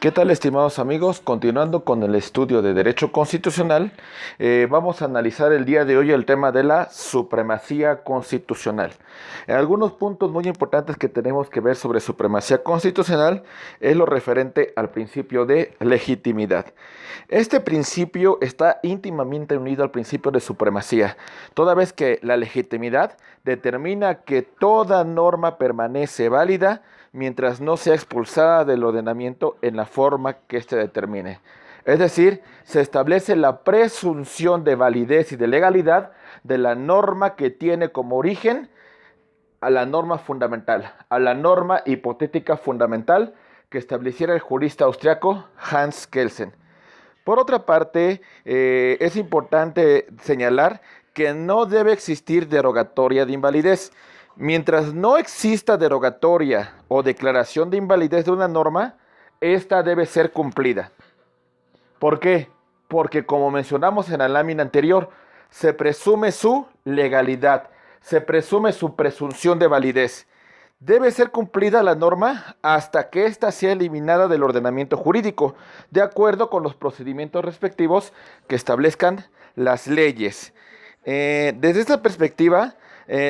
¿Qué tal, estimados amigos? Continuando con el estudio de Derecho Constitucional, vamos a analizar el día de hoy el tema de la supremacía constitucional. Algunos puntos muy importantes que tenemos que ver sobre supremacía constitucional es lo referente al principio de legitimidad. Este principio está íntimamente unido al principio de supremacía, toda vez que la legitimidad determina que toda norma permanece válida mientras no sea expulsada del ordenamiento en la forma que éste determine. Es decir, se establece la presunción de validez y de legalidad de la norma que tiene como origen a la norma fundamental, a la norma hipotética fundamental que estableciera el jurista austriaco Hans Kelsen. Por otra parte, es importante señalar que no debe existir derogatoria de invalidez. Mientras no exista derogatoria o declaración de invalidez de una norma, esta debe ser cumplida. ¿Por qué? Porque, como mencionamos en la lámina anterior, se presume su legalidad, se presume su presunción de validez. Debe ser cumplida la norma hasta que ésta sea eliminada del ordenamiento jurídico, de acuerdo con los procedimientos respectivos que establezcan las leyes. Desde esta perspectiva,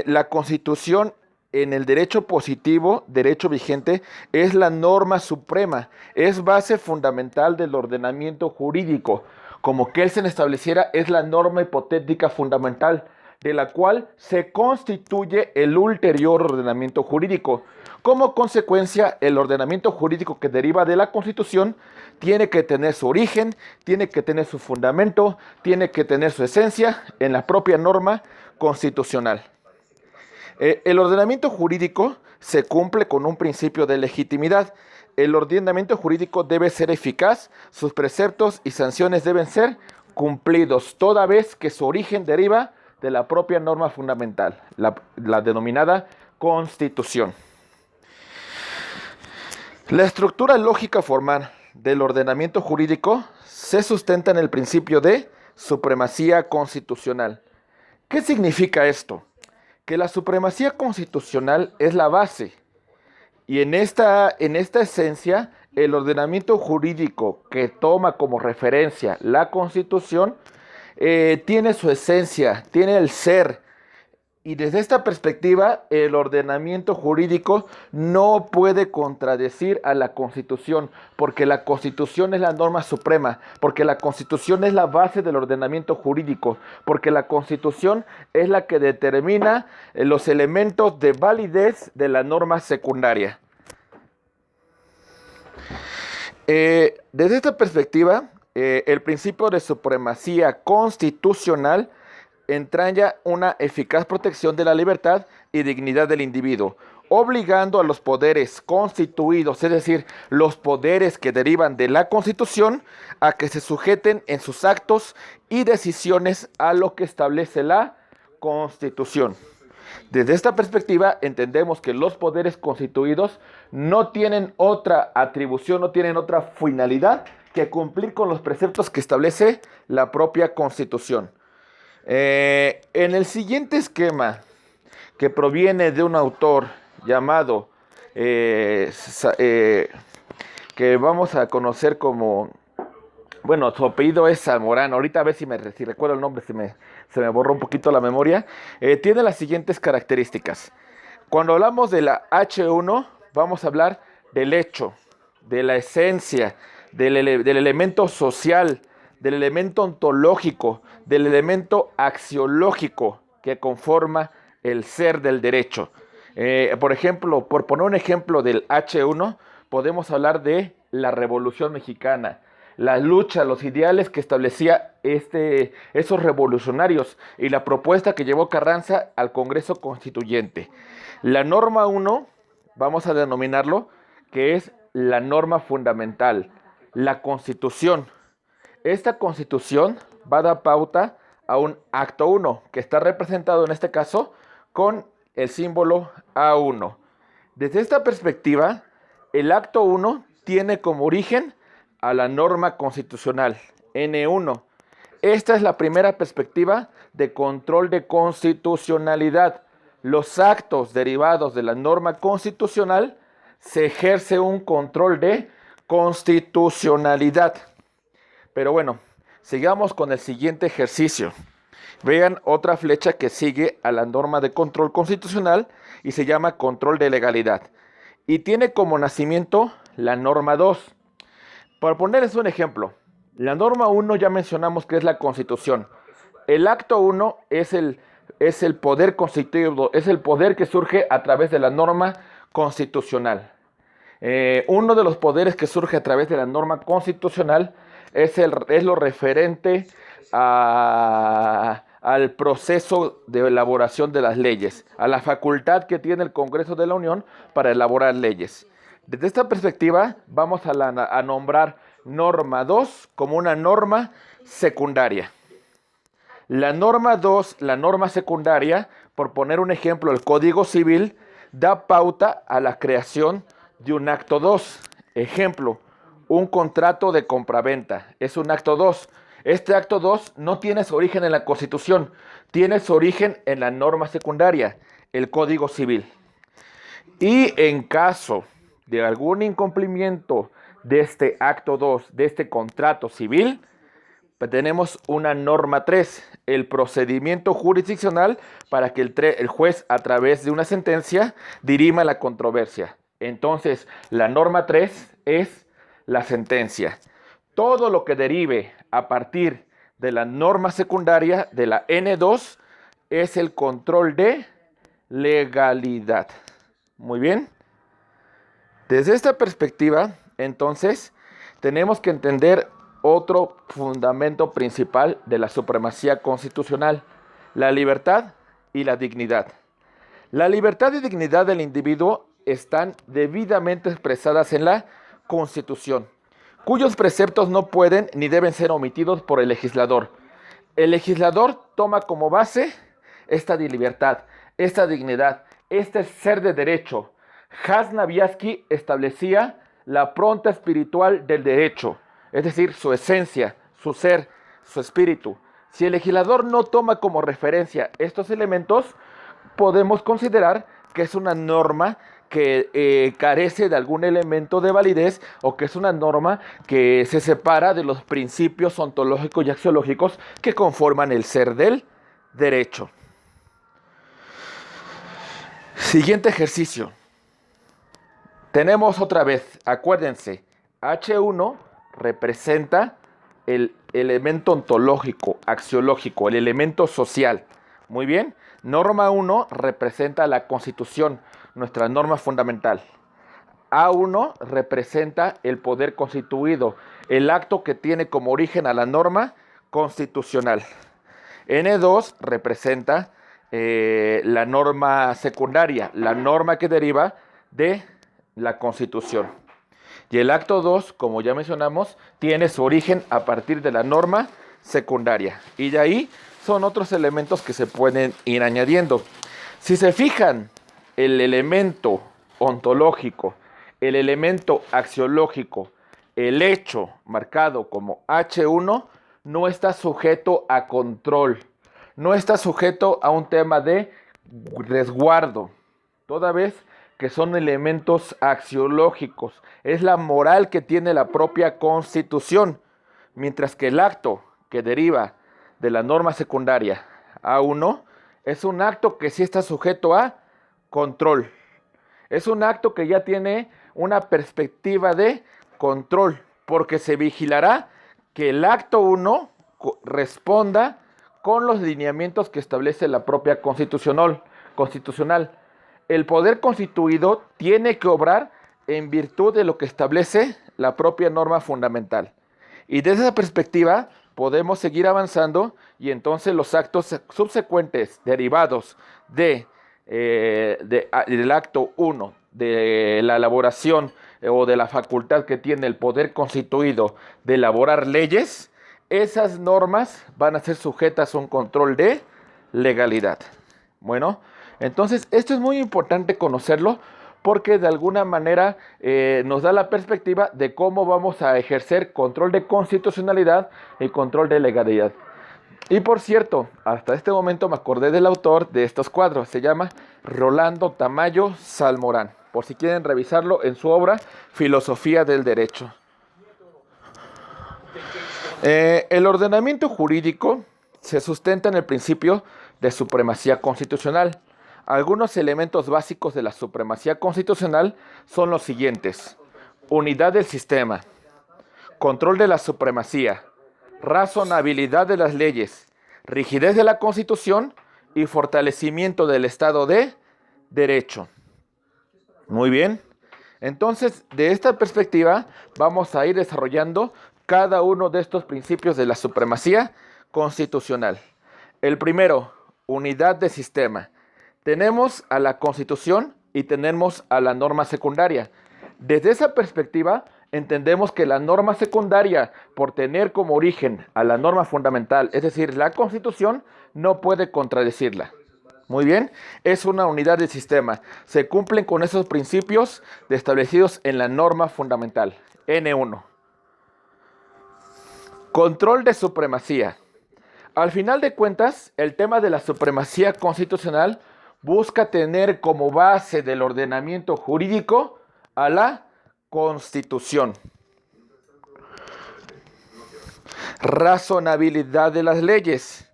la Constitución en el derecho positivo, derecho vigente, es la norma suprema, es base fundamental del ordenamiento jurídico. Como Kelsen estableciera, es la norma hipotética fundamental, de la cual se constituye el ulterior ordenamiento jurídico. Como consecuencia, el ordenamiento jurídico que deriva de la Constitución tiene que tener su origen, tiene que tener su fundamento, tiene que tener su esencia en la propia norma constitucional. El ordenamiento jurídico se cumple con un principio de legitimidad. El ordenamiento jurídico debe ser eficaz, sus preceptos y sanciones deben ser cumplidos, toda vez que su origen deriva de la propia norma fundamental, la denominada Constitución. La estructura lógica formal del ordenamiento jurídico se sustenta en el principio de supremacía constitucional. ¿Qué significa esto? Que la supremacía constitucional es la base y en esta esencia el ordenamiento jurídico que toma como referencia la Constitución tiene su esencia, tiene el ser. Y desde esta perspectiva, el ordenamiento jurídico no puede contradecir a la Constitución, porque la Constitución es la norma suprema, porque la Constitución es la base del ordenamiento jurídico, porque la Constitución es la que determina los elementos de validez de la norma secundaria. Desde esta perspectiva, el principio de supremacía constitucional entraña una eficaz protección de la libertad y dignidad del individuo, obligando a los poderes constituidos, es decir, los poderes que derivan de la Constitución, a que se sujeten en sus actos y decisiones a lo que establece la Constitución. Desde esta perspectiva entendemos que los poderes constituidos no tienen otra atribución, no tienen otra finalidad que cumplir con los preceptos que establece la propia Constitución. En el siguiente esquema, que proviene de un autor llamado, que vamos a conocer como, bueno, su apellido es Zamorano, ahorita a ver si recuerdo el nombre, se me borró un poquito la memoria, tiene las siguientes características. Cuando hablamos de la H1, vamos a hablar del hecho, de la esencia, del elemento social, del elemento ontológico, del elemento axiológico que conforma el ser del derecho. Por ejemplo, por poner un ejemplo del H1, podemos hablar de la Revolución Mexicana, la lucha, los ideales que establecía esos revolucionarios y la propuesta que llevó Carranza al Congreso Constituyente. La norma 1, vamos a denominarlo, que es la norma fundamental, la Constitución. Esta Constitución va a dar pauta a un acto 1, que está representado en este caso con el símbolo A1. Desde esta perspectiva, el acto 1 tiene como origen a la norma constitucional, N1. Esta es la primera perspectiva de control de constitucionalidad. Los actos derivados de la norma constitucional se ejerce un control de constitucionalidad. Pero bueno, sigamos con el siguiente ejercicio. Vean otra flecha que sigue a la norma de control constitucional y se llama control de legalidad. Y tiene como nacimiento la norma 2. Para ponerles un ejemplo, la norma 1 ya mencionamos que es la Constitución. El acto 1 es el poder constituido, es el poder que surge a través de la norma constitucional. Uno de los poderes que surge a través de la norma constitucional es lo referente al proceso de elaboración de las leyes, a la facultad que tiene el Congreso de la Unión para elaborar leyes. Desde esta perspectiva vamos a nombrar norma 2 como una norma secundaria. La norma 2, la norma secundaria, por poner un ejemplo, el Código Civil, da pauta a la creación de un acto 2. Ejemplo, un contrato de compraventa. Es un acto 2. Este acto 2 no tiene su origen en la Constitución, tiene su origen en la norma secundaria, el Código Civil. Y en caso de algún incumplimiento de este acto 2, de este contrato civil, tenemos una norma 3, el procedimiento jurisdiccional para que el juez, a través de una sentencia, dirima la controversia. Entonces, la norma 3 es la sentencia. Todo lo que derive a partir de la norma secundaria de la N2 es el control de legalidad. Muy bien. Desde esta perspectiva, entonces, tenemos que entender otro fundamento principal de la supremacía constitucional, la libertad y la dignidad. La libertad y dignidad del individuo están debidamente expresadas en la Constitución, cuyos preceptos no pueden ni deben ser omitidos por el legislador. El legislador toma como base esta libertad, esta dignidad, este ser de derecho. Hans Naviaski establecía la pronta espiritual del derecho, es decir, su esencia, su ser, su espíritu. Si el legislador no toma como referencia estos elementos, podemos considerar que es una norma que carece de algún elemento de validez o que es una norma que se separa de los principios ontológicos y axiológicos que conforman el ser del derecho. Siguiente ejercicio. Tenemos otra vez, acuérdense, H1 representa el elemento ontológico, axiológico, el elemento social. Muy bien, norma 1 representa la Constitución, nuestra norma fundamental. A1 representa el poder constituido, el acto que tiene como origen a la norma constitucional. N2 representa la norma secundaria, la norma que deriva de la Constitución. Y el acto 2, como ya mencionamos, tiene su origen a partir de la norma secundaria. Y de ahí son otros elementos que se pueden ir añadiendo. Si se fijan, el elemento ontológico, el elemento axiológico, el hecho marcado como H1, no está sujeto a control, no está sujeto a un tema de resguardo, toda vez que son elementos axiológicos. Es la moral que tiene la propia Constitución, mientras que el acto que deriva de la norma secundaria A1 es un acto que sí está sujeto a control. Es un acto que ya tiene una perspectiva de control, porque se vigilará que el acto 1 responda con los lineamientos que establece la propia constitucional. El poder constituido tiene que obrar en virtud de lo que establece la propia norma fundamental. Y desde esa perspectiva podemos seguir avanzando y entonces los actos subsecuentes derivados del acto 1, de la elaboración o de la facultad que tiene el poder constituido de elaborar leyes, esas normas van a ser sujetas a un control de legalidad. Bueno, entonces esto es muy importante conocerlo porque de alguna manera nos da la perspectiva de cómo vamos a ejercer control de constitucionalidad y control de legalidad. Y por cierto, hasta este momento me acordé del autor de estos cuadros, se llama Rolando Tamayo Salmorán, por si quieren revisarlo en su obra Filosofía del Derecho. El ordenamiento jurídico se sustenta en el principio de supremacía constitucional. Algunos elementos básicos de la supremacía constitucional son los siguientes: unidad del sistema, control de la supremacía, razonabilidad de las leyes, rigidez de la Constitución y fortalecimiento del Estado de Derecho. Muy bien. Entonces, de esta perspectiva, vamos a ir desarrollando cada uno de estos principios de la supremacía constitucional. El primero, unidad de sistema. Tenemos a la Constitución y tenemos a la norma secundaria. Desde esa perspectiva, entendemos que la norma secundaria, por tener como origen a la norma fundamental, es decir, la Constitución, no puede contradecirla. Muy bien, es una unidad de sistema. Se cumplen con esos principios establecidos en la norma fundamental. N1. Control de supremacía. Al final de cuentas, el tema de la supremacía constitucional busca tener como base del ordenamiento jurídico a la Constitución. Razonabilidad de las leyes.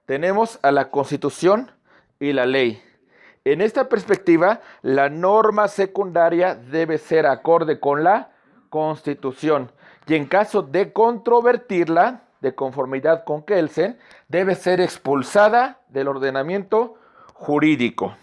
Tenemos a la Constitución y la ley. En esta perspectiva, la norma secundaria debe ser acorde con la Constitución y en caso de controvertirla, de conformidad con Kelsen, debe ser expulsada del ordenamiento jurídico.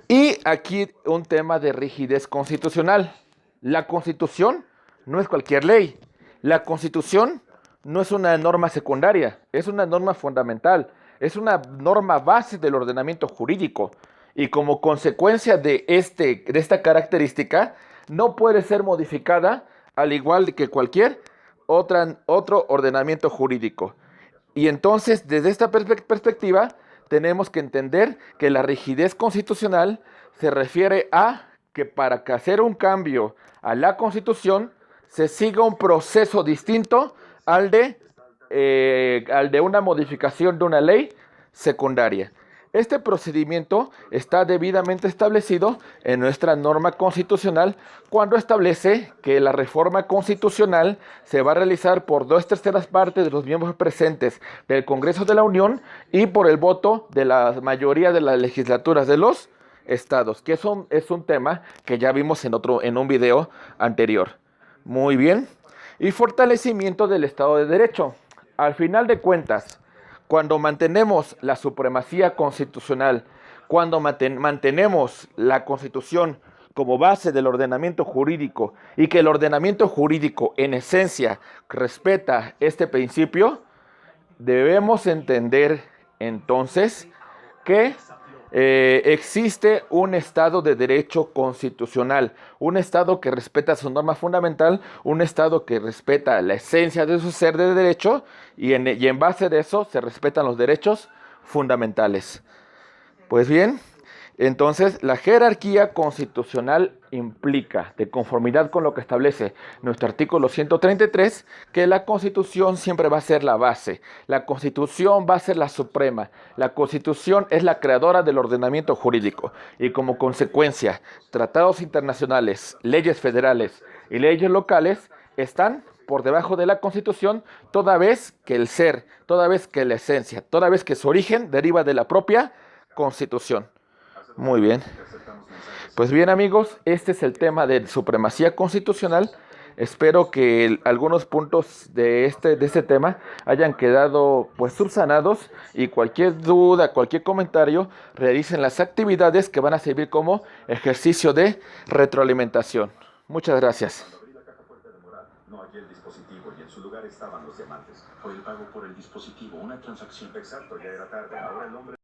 Y aquí un tema de rigidez constitucional. La Constitución no es cualquier ley. La Constitución no es una norma secundaria, es una norma fundamental. Es una norma base del ordenamiento jurídico y como consecuencia de esta característica no puede ser modificada al igual que cualquier otro ordenamiento jurídico. Y entonces, desde esta perspectiva, tenemos que entender que la rigidez constitucional se refiere a que para hacer un cambio a la Constitución se siga un proceso distinto al de una modificación de una ley secundaria. Este procedimiento está debidamente establecido en nuestra norma constitucional cuando establece que la reforma constitucional se va a realizar por 2/3 partes de los miembros presentes del Congreso de la Unión y por el voto de la mayoría de las legislaturas de los estados, que es un tema que ya vimos en un video anterior. Muy bien. Y fortalecimiento del Estado de Derecho. Al final de cuentas, cuando mantenemos la supremacía constitucional, cuando mantenemos la Constitución como base del ordenamiento jurídico y que el ordenamiento jurídico en esencia respeta este principio, debemos entender entonces que existe un Estado de Derecho constitucional, un Estado que respeta su norma fundamental, un Estado que respeta la esencia de su ser de derecho y en base de eso se respetan los derechos fundamentales. Pues bien, entonces la jerarquía constitucional implica, de conformidad con lo que establece nuestro artículo 133, que la Constitución siempre va a ser la base, la Constitución va a ser la suprema, la Constitución es la creadora del ordenamiento jurídico y como consecuencia, tratados internacionales, leyes federales y leyes locales están por debajo de la Constitución, toda vez que el ser, toda vez que la esencia, toda vez que su origen deriva de la propia Constitución. Muy bien. Pues bien, amigos, este es el tema de supremacía constitucional. Espero que algunos puntos de este tema hayan quedado pues subsanados y cualquier duda, cualquier comentario, realicen las actividades que van a servir como ejercicio de retroalimentación. Muchas gracias. No hallé el dispositivo y en su lugar estaban los diamantes. Fue el pago por el dispositivo, una transacción. Exacto, ya era tarde. Ahora el hombre...